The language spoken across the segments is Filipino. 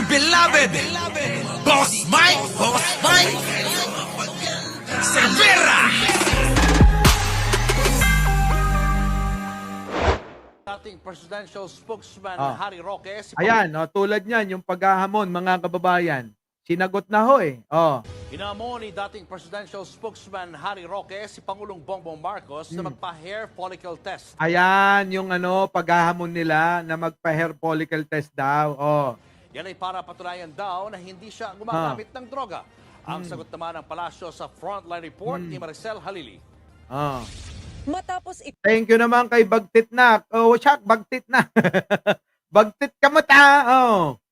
beloved, Boss Mike, Cervera. Dating presidential spokesman Harry Roque. Ayan, tulad niyan, yung paghahamon, mga kababayan. Sinagot na ho eh. Hinamon ni dating presidential spokesman Harry Roque si Pangulong Bongbong Marcos na magpa-hair follicle test. Ayan, yung paghahamon nila na magpa-hair follicle test daw. Yan ay para patunayan daw na hindi siya gumagamit ng droga. Ang sagot naman ng palasyo sa Frontline Report ni Maricel Halili. Matapos Thank you naman kay Bagtit na. Siya, Bagtit na. Bagtit ka mata.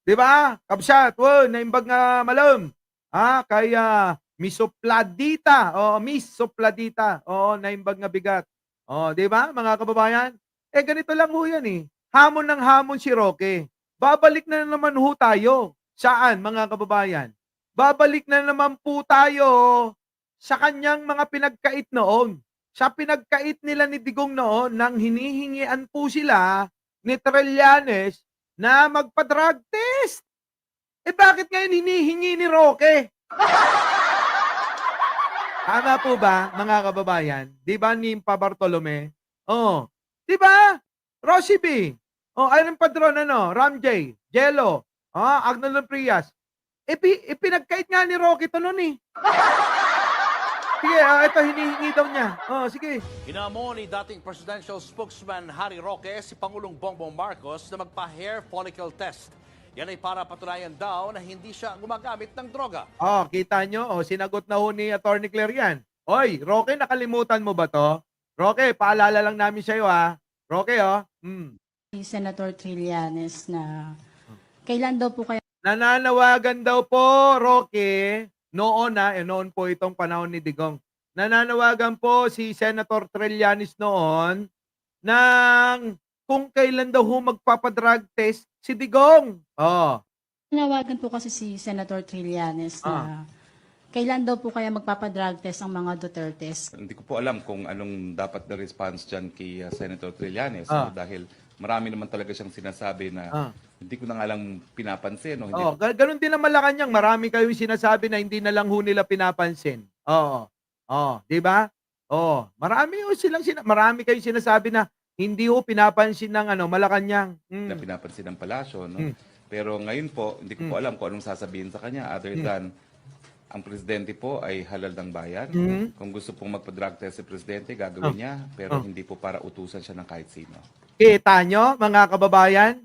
Di ba? Kabsat, naimbag nga malam. Kay Miss Sopladita. Miss Sopladita. Naimbag nga bigat. Di ba, mga kababayan? Ganito lang ho yan eh. Hamon ng hamon si Roque. Babalik na naman ho tayo. Saan, mga kababayan? Babalik na naman po tayo sa kanyang mga pinagkait noon. Sa pinagkait nila ni Digong noon nang hinihingian po sila ni Trillanes na magpa-drug test. Bakit ngayon hinihingi ni Roque? Tama po ba, mga kababayan? Di ba ni Bartolome? Di ba? Rosie B. Iron Padron, Ram J. Jello. Agnalon Prias. Pinagkait nga ni Roque ito noon eh. Sige, ito hinihingi daw niya. Sige. Hinamon ni dating presidential spokesman Harry Roque si Pangulong Bongbong Marcos na magpa-hair follicle test. Yan ay para patunayan daw na hindi siya gumagamit ng droga. Kita nyo? Sinagot na ho ni Atty. Claire yan. Oy, Roque, nakalimutan mo ba to? Roque, paalala lang namin sa'yo Roque, Si Senator Trillanes na kailan daw po kaya Nananawagan daw po, Roque, noon po itong panahon ni Digong. Nananawagan po si Senator Trillanes noon ng kung kailan daw magpapadrug test si Digong. nawagan po kasi si Senator Trillanes na kailan daw po kaya magpapadrug test ang mga Dutertes? Hindi ko po alam kung anong dapat na response dyan kay Senator Trillanes dahil marami naman talaga siyang sinasabi na hindi ko na nga lang pinapansin. Hindi Ganun din ang Malacanang. Marami kayong sinasabi na hindi na lang ho nila pinapansin. Di ba? Marami kayong sinasabi na hindi ho pinapansin ng Malacanang. na pinapansin ng palasyo. Pero ngayon po, hindi ko po alam kung anong sasabihin sa kanya other than ang presidente po ay halal ng bayan. Kung gusto pong magpa-drug test si presidente, gagawin niya. Pero hindi po para utusan siya ng kahit sino. Kita nyo, mga kababayan?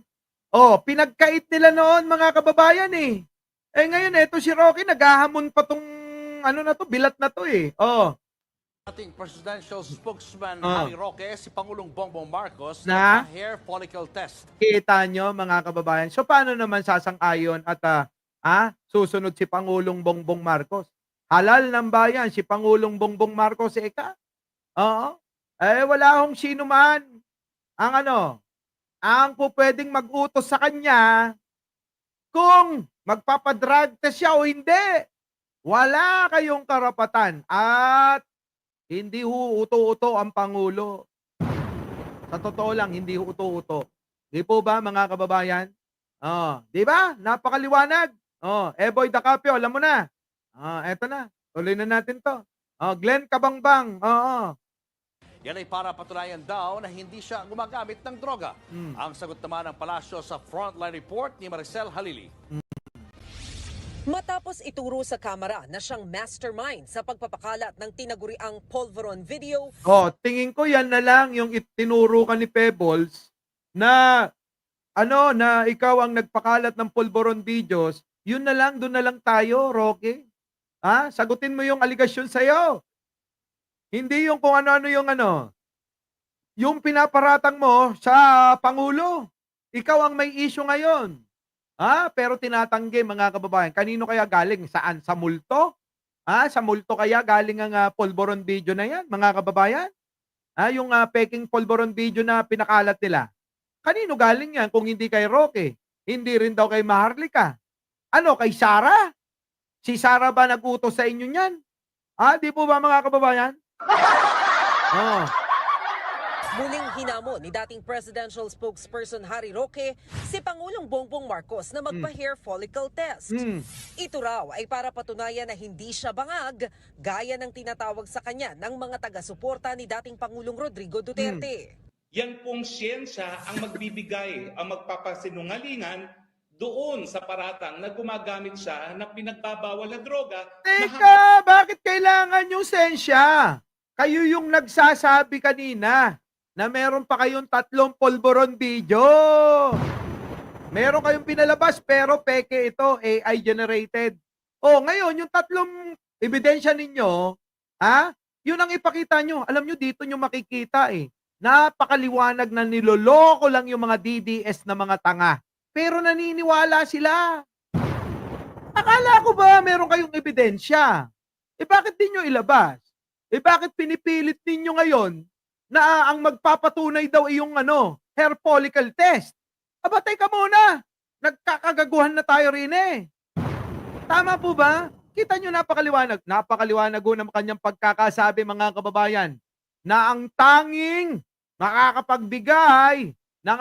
Pinagkait nila noon, mga kababayan eh. Ngayon, eto si Roque, naghahamon pa tong bilat na to eh. Dating presidential spokesman Harry Roque si Pangulong Bongbong Marcos Na? na hair follicle test. Kita nyo, mga kababayan. So, paano naman sasang-ayon at susunod si Pangulong Bongbong Marcos? Halal ng bayan, si Pangulong Bongbong Marcos, wala akong sino man ang pwedeng mag-utos sa kanya kung magpapadrug test siya o hindi. Wala kayong karapatan at hindi uto-uto ang Pangulo. Sa totoo lang, hindi uto-uto. Di po ba, mga kababayan? Di ba? Napakaliwanag. Boy Dacapio, alam mo na. Eto na. Tuloy na natin to. Glenn Kabangbang. Yan ay para patunayan daw na hindi siya gumagamit ng droga. Ang sagot naman ng palasyo sa Frontline Report ni Maricel Halili. matapos ituro sa kamera na siyang mastermind sa pagpapakalat ng tinaguriang Polvoron video. Tingin ko yan na lang yung itinuro ka ni Pebbles na na ikaw ang nagpakalat ng Polvoron videos, yun na lang, doon na lang tayo, Roque. Sagutin mo yung aligasyon sa'yo. Hindi yung kung ano-ano yung pinaparatang mo sa Pangulo. Ikaw ang may issue ngayon. Pero tinatanggi, mga kababayan. Kanino kaya galing? Saan? Sa multo? Sa multo kaya galing ang Polvoron video na yan, mga kababayan? Yung peking Polvoron video na pinakalat nila. Kanino galing yan kung hindi kay Roque? Hindi rin daw kay Maharlika. Kay Sara? Si Sara ba nag-utos sa inyo niyan? Di po ba, mga kababayan? Muling hinamon ni dating presidential spokesperson Harry Roque si Pangulong Bongbong Marcos na magpa-hair follicle test. Ito raw ay para patunayan na hindi siya bangag gaya ng tinatawag sa kanya ng mga taga-suporta ni dating Pangulong Rodrigo Duterte. Yan pong siyensya ang magbibigay, ang magpapasinungalingan doon sa paratang na gumagamit siya na pinagbabawal na droga. Teka, bakit kailangan yung sensya? Kayo yung nagsasabi kanina na meron pa kayong 3 polvoron video. Meron kayong pinalabas pero peke ito, AI generated. Oh, ngayon yung 3 ebidensya ninyo, yun ang ipakita nyo. Alam nyo, dito nyo makikita napakaliwanag na niloloko lang yung mga DDS na mga tanga. Pero naniniwala sila. Akala ko ba meron kayong ebidensya? Bakit di nyo ilabas? Bakit pinipilit ninyo ngayon na ang magpapatunay daw ay yung hair follicle test? Aba, teka muna. Nagkakagaguhan na tayo rin Tama po ba? Kita nyo napakaliwanag. Napakaliwanag ng kanyang pagkakasabi, mga kababayan, na ang tanging makakapagbigay ng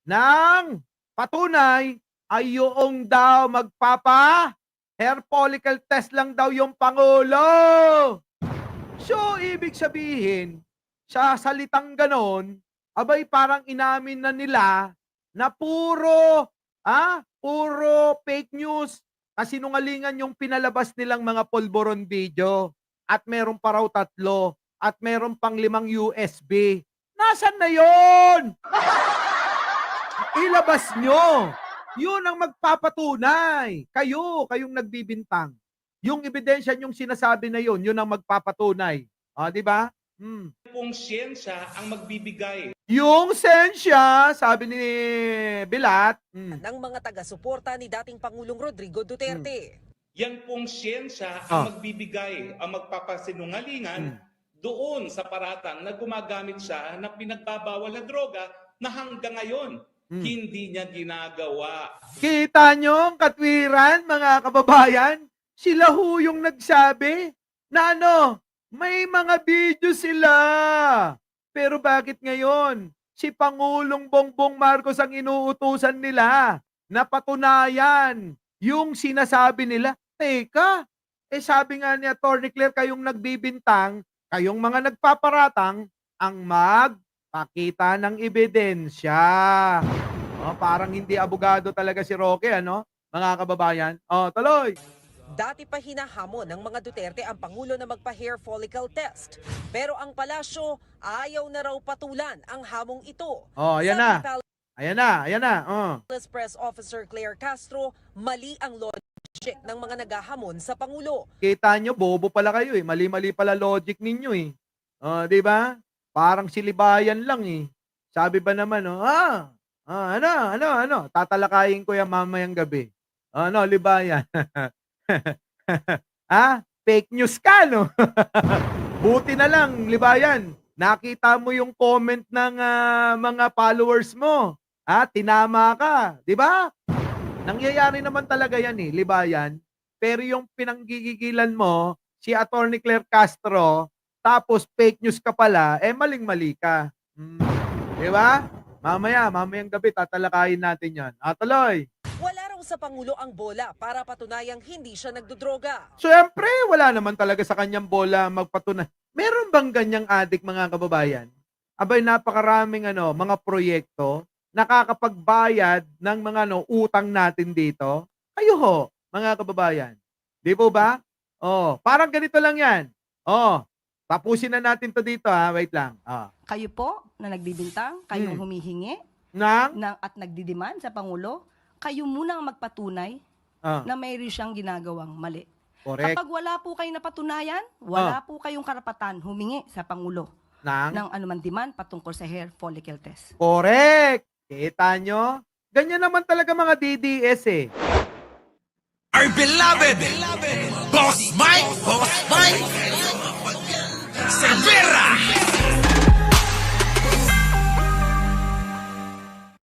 ng patunay ay yung daw hair follicle test lang daw yung Pangulo. So, ibig sabihin, sa salitang ganon, abay parang inamin na nila na puro fake news, kasinungalingan yung pinalabas nilang mga polvoron video at meron pa raw 3 at meron pang 5 USB. Nasaan na yon? Ilabas nyo. Yun ang magpapatunay. Kayong nagbibintang. Yung ebidensya yung sinasabi na yun ang magpapatunay. Di ba? Pong siyensya ang magbibigay. Yung sensya, sabi ni Bilat, Ng mga taga-suporta ni dating Pangulong Rodrigo Duterte. Yan pong siyensya ang magbibigay, ang magpapasinungalingan doon sa paratang na gumagamit siya na pinagbabawal na droga na hanggang ngayon hindi niya ginagawa. Kita nyo ang katwiran, mga kababayan? Sila ho yung nagsabi na may mga video sila. Pero bakit ngayon? Si Pangulong Bongbong Marcos ang inuutusan nila na patunayan yung sinasabi nila. Teka, sabi nga ni Atty. Claire, kayong nagbibintang, kayong mga nagpaparatang, ang magpakita ng ebidensya. Parang hindi abogado talaga si Roque, mga kababayan? Tuloy. Dati pa hinahamon ng mga Duterte ang Pangulo na magpa-hair follicle test. Pero ang palasyo, ayaw na raw patulan ang hamong ito. Ayan na. Ayan na. Palace Press Officer Claire Castro, mali ang logic ng mga naghahamon sa Pangulo. Kita nyo, bobo pala kayo Mali-mali pala logic ninyo di ba? Parang silibayan lang Sabi ba naman, tatalakayin ko yan mamayang gabi. Libayan. Fake news ka, Buti na lang, Libayan. Nakita mo yung comment ng mga followers mo. Tinama ka. Di ba? Nangyayari naman talaga yan, Libayan. Pero yung pinanggigigilan mo, si Atty. Claire Castro, tapos fake news ka pala, maling-mali ka. Di ba? Mamayang gabi, tatalakayin natin yan. Tuloy. Wala raw sa Pangulo ang bola para patunayang hindi siya nagdodroga. Siyempre, wala naman talaga sa kanyang bola magpatunay. Meron bang ganyang adik, mga kababayan? Abay, napakaraming mga proyekto, nakakapagbayad ng mga utang natin dito. Kayo ho, mga kababayan. Di po ba? Parang ganito lang yan. Tapusin na natin to dito wait lang. Kayo po na nagbibintang, kayong humihingi at nagdidiman sa Pangulo, kayo muna ang magpatunay na mayroon siyang ginagawang mali. Correct. Kapag wala po kayo napatunayan, wala po kayong karapatan humingi sa Pangulo ng anuman demand patungkol sa hair follicle test. Correct. Kita nyo? Ganyan naman talaga mga DDS Our beloved Boss Mike Cervera.